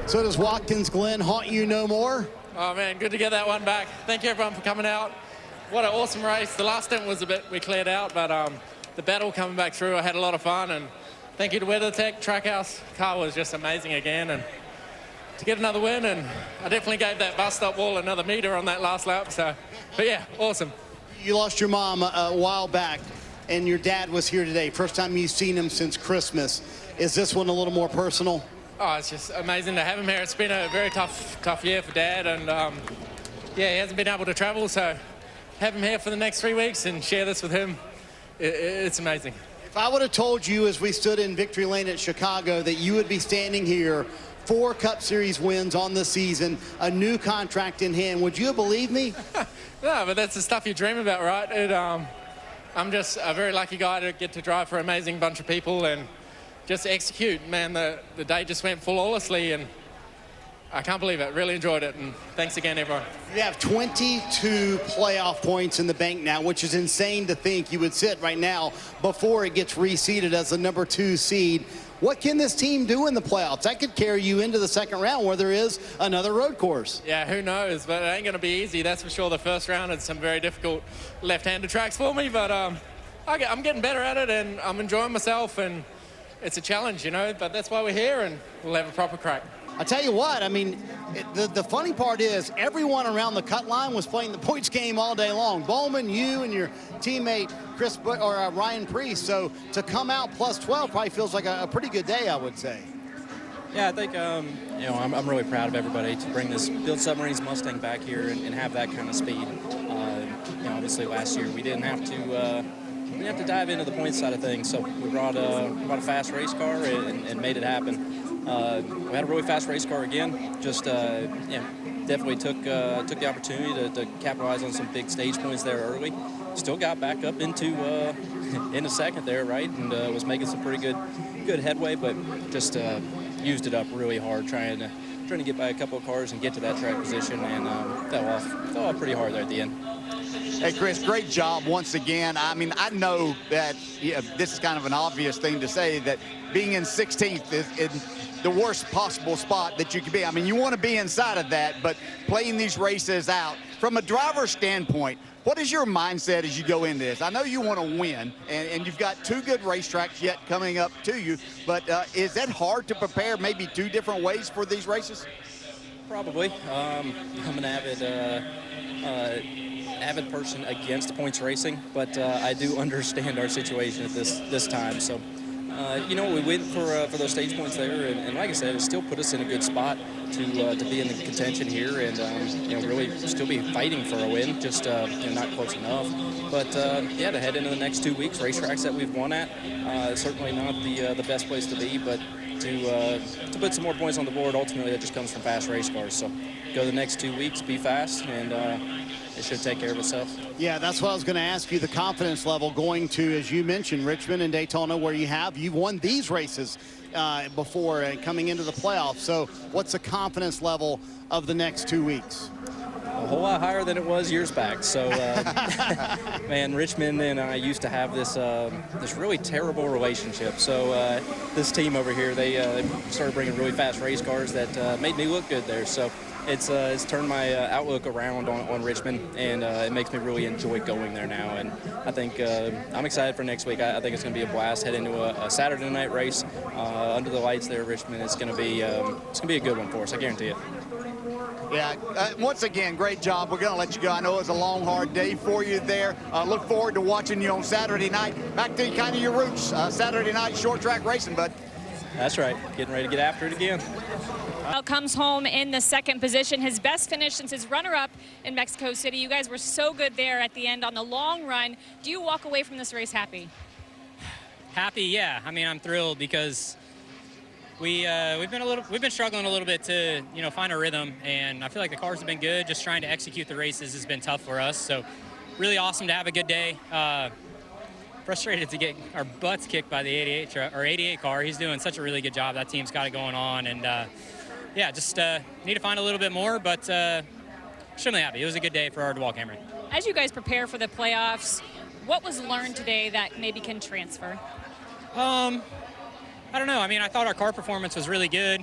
So does Watkins Glen haunt you no more? Oh man, good to get that one back. Thank you everyone for coming out. What an awesome race. The last stint was a bit, we cleared out, but the battle coming back through, I had a lot of fun, and thank you to WeatherTech, Trackhouse. Car was just amazing again, and to get another win, and I definitely gave that bus stop wall another meter on that last lap, so, but yeah, awesome. You lost your mom a while back, and your dad was here today. First time you've seen him since Christmas. Is this one a little more personal? Oh, it's just amazing to have him here. It's been a very tough year for Dad, and yeah, he hasn't been able to travel, so have him here for the next 3 weeks and share this with him. It's amazing. If I would have told you as we stood in victory lane at Chicago that you would be standing here, 4 Cup Series wins on the season, a new contract in hand, would you have believed me? No, but that's the stuff you dream about, right? I'm just a very lucky guy to get to drive for an amazing bunch of people and just execute. Man, the day just went flawlessly, and I can't believe it. Really enjoyed it, and thanks again, everyone. You have 22 playoff points in the bank now, which is insane to think you would sit right now before it gets reseeded as the number 2 seed. What can this team do in the playoffs? That could carry you into the second round where there is another road course. Yeah, who knows? But it ain't going to be easy, that's for sure. The first round had some very difficult left-handed tracks for me, but I'm getting better at it, and I'm enjoying myself, and it's a challenge, you know, but that's why we're here, and we'll have a proper crack. I tell you what, I mean, the funny part is everyone around the cut line was playing the points game all day long. Bowman, you and your teammate Ryan Priest. So to come out plus 12 probably feels like a pretty good day, I would say. Yeah, I think you know, I'm really proud of everybody to bring this Build Submarines Mustang back here and have that kind of speed. You know, obviously last year we didn't have to dive into the points side of things, so we brought a fast race car and made it happen. We had a really fast race car again. Just yeah, definitely took the opportunity to capitalize on some big stage points there early. Still got back up into second there, right, and was making some pretty good headway, but just used it up really hard trying to get by a couple of cars and get to that track position, and fell off pretty hard there at the end. Hey, Chris, great job once again. I mean, I know that this is kind of an obvious thing to say, that being in 16th is in the worst possible spot that you could be. I mean, you want to be inside of that, but playing these races out, from a driver's standpoint, what is your mindset as you go into this? I know you want to win, and you've got 2 good racetracks yet coming up to you, but is that hard to prepare maybe 2 different ways for these races? Probably. I'm an avid person against points racing, but I do understand our situation at this time. So, you know, we went for those stage points there, and like I said, it still put us in a good spot to be in the contention here, and you know, really still be fighting for a win, just you know, not close enough. But yeah, to head into the next 2 weeks, racetracks that we've won at, certainly not the best place to be, but to put some more points on the board, ultimately that just comes from fast race cars. So go the next 2 weeks, be fast, and it should take care of itself. Yeah, that's what I was going to ask you, the confidence level going to, as you mentioned, Richmond and Daytona, where you've won these races before coming into the playoffs. So what's the confidence level of the next 2 weeks? A whole lot higher than it was years back. So, man, Richmond and I used to have this really terrible relationship. So this team over here, they started bringing really fast race cars that made me look good there. So it's turned my outlook around on Richmond, and it makes me really enjoy going there now. And I think I'm excited for next week. I think it's going to be a blast. Head into a Saturday night race under the lights there at Richmond. It's going to be a good one for us. I guarantee it. Yeah, once again, great job. We're going to let you go. I know it was a long, hard day for you there. Look forward to watching you on Saturday night. Back to kind of your roots, Saturday night short track racing, bud. That's right. Getting ready to get after it again. Comes home in the second position. His best finish since his runner-up in Mexico City. You guys were so good there at the end on the long run. Do you walk away from this race happy? Happy, yeah. I mean, I'm thrilled because we've been struggling a little bit to, you know, find a rhythm, and I feel like the cars have been good. Just trying to execute the races has been tough for us. So really awesome to have a good day. Frustrated to get our butts kicked by the 88 car. He's doing such a really good job. That team's got it going on, and yeah, just need to find a little bit more, but extremely happy. It was a good day for our Dual Camry. As you guys prepare for the playoffs, what was learned today that maybe can transfer? I don't know. I mean, I thought our car performance was really good.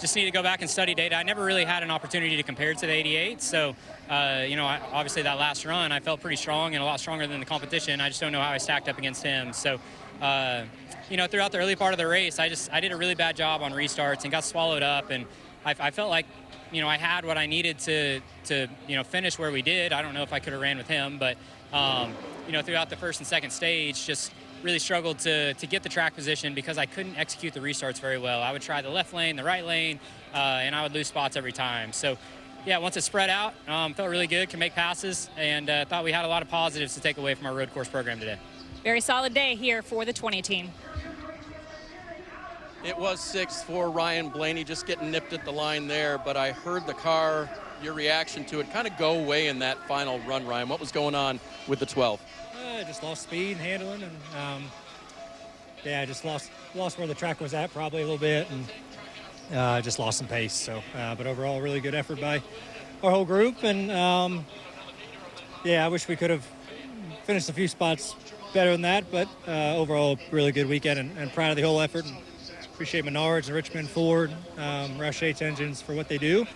just need to go back and study data. I never really had an opportunity to compare it to the 88. So, obviously that last run, I felt pretty strong and a lot stronger than the competition. I just don't know how I stacked up against him. So, throughout the early part of the race, I did a really bad job on restarts and got swallowed up. And I felt like, I had what I needed to finish where we did. I don't know if I could have ran with him, but, throughout the first and second stage, just really struggled to get the track position because I couldn't execute the restarts very well. I would try the left lane, the right lane, and I would lose spots every time. So, yeah, once it spread out, felt really good, can make passes, and thought we had a lot of positives to take away from our road course program today. Very solid day here for the 20 team. It was 6th for Ryan Blaney, just getting nipped at the line there, but I heard the car, your reaction to it kind of go away in that final run, Ryan. What was going on with the 12? Just lost speed and handling, and just lost where the track was at probably a little bit, and just lost some pace. So, but overall, really good effort by our whole group, and I wish we could have finished a few spots better than that, but overall, really good weekend, and proud of the whole effort. And appreciate Menards and Richmond Ford, Rush H Engines for what they do,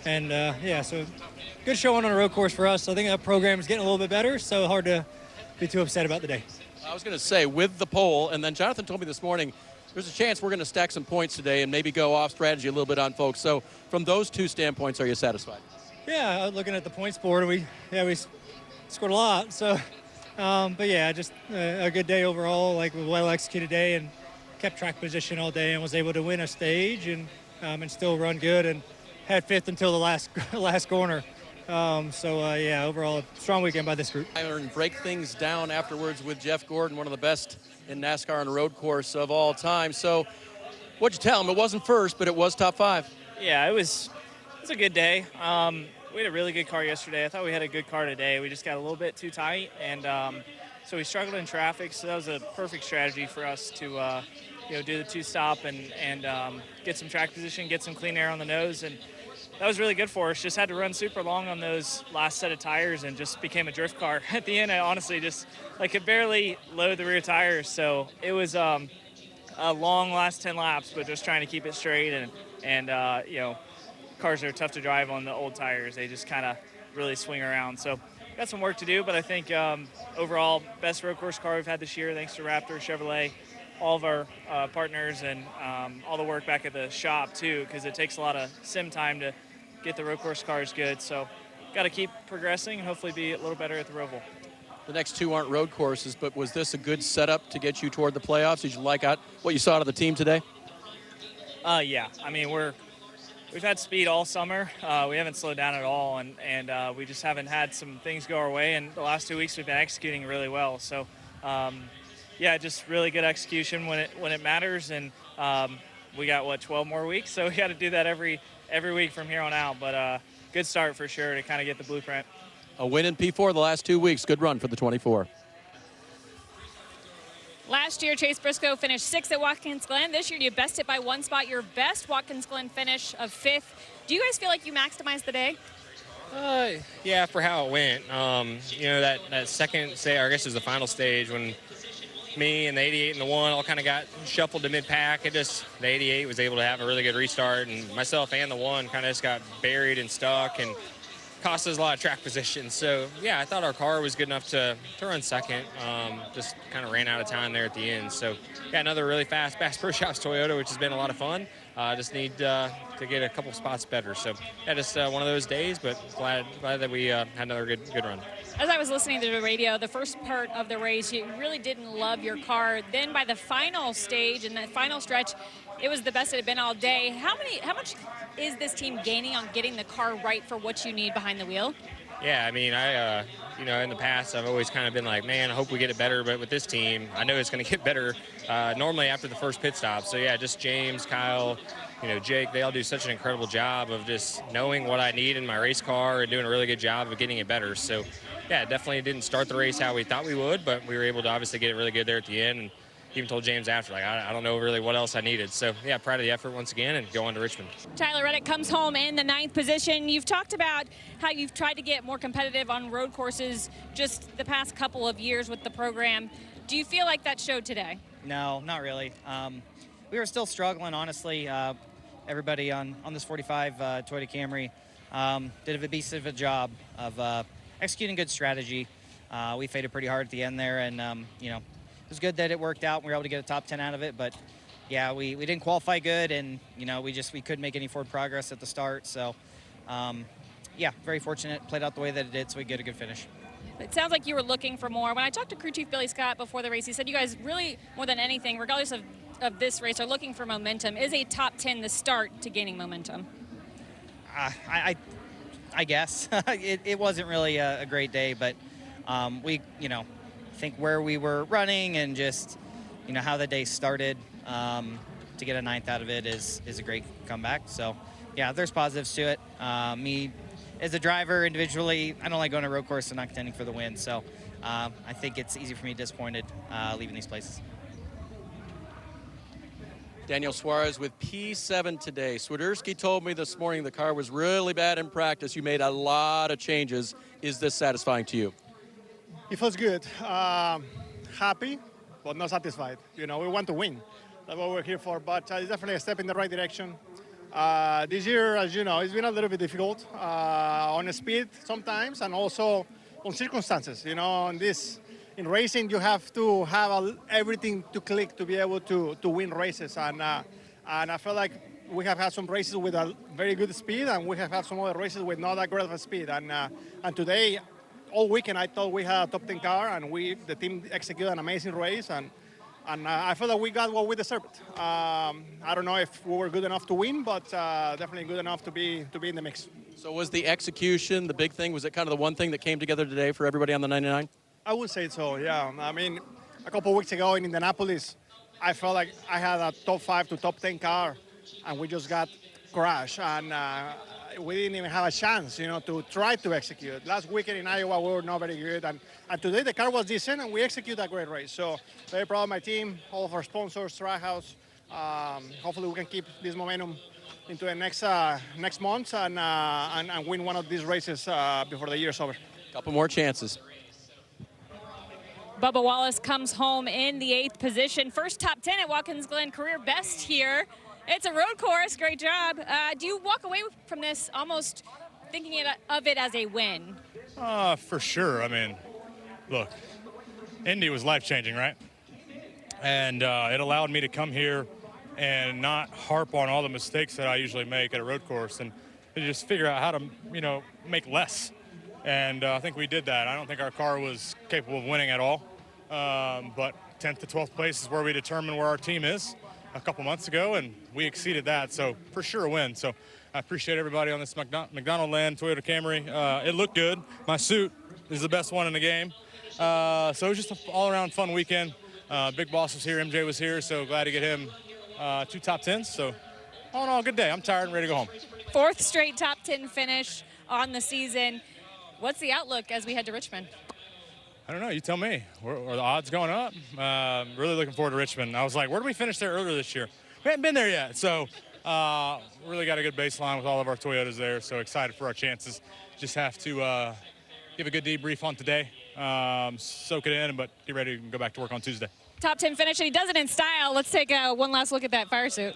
and so good showing on a road course for us. I think that program is getting a little bit better, so hard to be too upset about the day. I was going to say, with the pole, and then Jonathan told me this morning, there's a chance we're going to stack some points today and maybe go off strategy a little bit on folks. So from those two standpoints, are you satisfied? Yeah, looking at the points board, we scored a lot. So, just a good day overall, like a well-executed day, and kept track position all day and was able to win a stage and still run good and had 5th until the last corner. Overall, a strong weekend by this group. And break things down afterwards with Jeff Gordon, one of the best in NASCAR on a road course of all time. So what'd you tell him? It wasn't first, but it was top 5. Yeah, it was a good day. We had a really good car yesterday. I thought we had a good car today. We just got a little bit too tight, and so we struggled in traffic. So that was a perfect strategy for us to do the 2-stop and get some track position, get some clean air on the nose, and that was really good for us. Just had to run super long on those last set of tires and just became a drift car. At the end, I honestly just could barely load the rear tires. So it was a long last 10 laps, but just trying to keep it straight. And cars are tough to drive on the old tires. They just kind of really swing around. So got some work to do, but I think overall, best road course car we've had this year, thanks to Raptor, Chevrolet, all of our partners, and all the work back at the shop too, because it takes a lot of sim time to get the road course cars good. So got to keep progressing and hopefully be a little better at the Roval. The next two aren't road courses, but was this a good setup to get you toward the playoffs? Did you like what you saw out of the team today? Yeah. I mean, we've had speed all summer. We haven't slowed down at all, and we just haven't had some things go our way. And the last 2 weeks we've been executing really well. So, just really good execution when it matters. And we got 12 more weeks, so we got to do that every week from here on out. But good start for sure to kind of get the blueprint. A win in P4 the last 2 weeks. Good run for the 24. Last year, Chase Briscoe finished 6th at Watkins Glen. This year, you bested by 1 spot. Your best Watkins Glen finish of 5th. Do you guys feel like you maximized the day? Yeah, for how it went. That second stage, I guess it was the final stage, when me and the 88 and the 1 all kind of got shuffled to mid-pack. The 88 was able to have a really good restart, and myself and the 1 kind of just got buried and stuck and cost us a lot of track position. So, yeah, I thought our car was good enough to run second. Just kind of ran out of time there at the end. So, yeah, another really fast Bass Pro Shops Toyota, which has been a lot of fun. Just need to get a couple spots better. So, yeah, just one of those days, but glad that we had another good run. As I was listening to the radio, the first part of the race, you really didn't love your car. Then by the final stage and that final stretch, it was the best it had been all day. How much is this team gaining on getting the car right for what you need behind the wheel? Yeah, I mean, in the past, I've always kind of been like, man, I hope we get it better. But with this team, I know it's going to get better normally after the first pit stop. So, yeah, just James, Kyle, Jake, they all do such an incredible job of just knowing what I need in my race car and doing a really good job of getting it better. So, yeah, definitely didn't start the race how we thought we would, but we were able to obviously get it really good there at the end. And even told James after, I don't know really what else I needed. So, yeah, proud of the effort once again and go on to Richmond. Tyler Reddick comes home in the 9th position. You've talked about how you've tried to get more competitive on road courses just the past couple of years with the program. Do you feel like that showed today? No, not really. We were still struggling, honestly. everybody on this 45 Toyota Camry did a beast of a job of executing good strategy. We faded pretty hard at the end there, and it was good that it worked out and we were able to get a top 10 out of it. But yeah, we didn't qualify good, and we couldn't make any forward progress at the start. So yeah, very fortunate. Played out the way that it did, so we get a good finish. It sounds like you were looking for more. When I talked to crew chief Billy Scott before the race, he said you guys really, more than anything, regardless of this race, are looking for momentum. Is a top 10 the start to gaining momentum? I guess. It wasn't really a great day, but we, think where we were running and just, how the day started, to get a 9th out of it is a great comeback. So, yeah, there's positives to it. Me, as a driver, individually, I don't like going to a road course and not contending for the win. So I think it's easy for me to be disappointed leaving these places. Daniel Suarez with P7 today. Swiderski told me this morning the car was really bad in practice. You made a lot of changes. Is this satisfying to you? It feels good. Happy, but not satisfied. We want to win. That's what we're here for. But it's definitely a step in the right direction. This year, as you know, it's been a little bit difficult on speed sometimes, and also on circumstances. In racing, you have to have everything to click to be able to win races. And I feel like we have had some races with a very good speed, and we have had some other races with not that great of a speed. And today, all weekend, I thought we had a top 10 car, and the team executed an amazing race. And I feel that we got what we deserved. I don't know if we were good enough to win, but definitely good enough to be in the mix. So was the execution the big thing? Was it kind of the one thing that came together today for everybody on the 99? I would say so, yeah. I mean, a couple of weeks ago in Indianapolis, I felt like I had a top 5 to top 10 car, and we just got crashed, and we didn't even have a chance, to try to execute. Last weekend in Iowa, we were not very good, and today the car was decent, and we executed a great race. So very proud of my team, all of our sponsors, Trackhouse. Hopefully we can keep this momentum into the next months and win one of these races before the year's over. Couple more chances. Bubba Wallace comes home in the 8th position. First top 10 at Watkins Glen, career best here. It's a road course, great job. Do you walk away from this almost thinking of it as a win? For sure. I mean, look, Indy was life-changing, right? And it allowed me to come here and not harp on all the mistakes that I usually make at a road course and to just figure out how to, make less. And I think we did that. I don't think our car was capable of winning at all. But 10th to 12th place is where we determine where our team is a couple months ago, and we exceeded that. So for sure a win. So I appreciate everybody on this McDonald Land Toyota Camry. It looked good. My suit is the best one in the game. So it was just an all-around fun weekend. Big Boss was here. MJ was here. So glad to get him 2 top 10s. So all in all, good day. I'm tired and ready to go home. 4th straight top 10 finish on the season. What's the outlook as we head to Richmond? I don't know. You tell me. Are the odds going up? Really looking forward to Richmond. I was like, where did we finish there earlier this year? We haven't been there yet. So really got a good baseline with all of our Toyotas there. So excited for our chances. Just have to give a good debrief on today, soak it in, but get ready to go back to work on Tuesday. Top 10 finish, and he does it in style. Let's take one last look at that fire suit.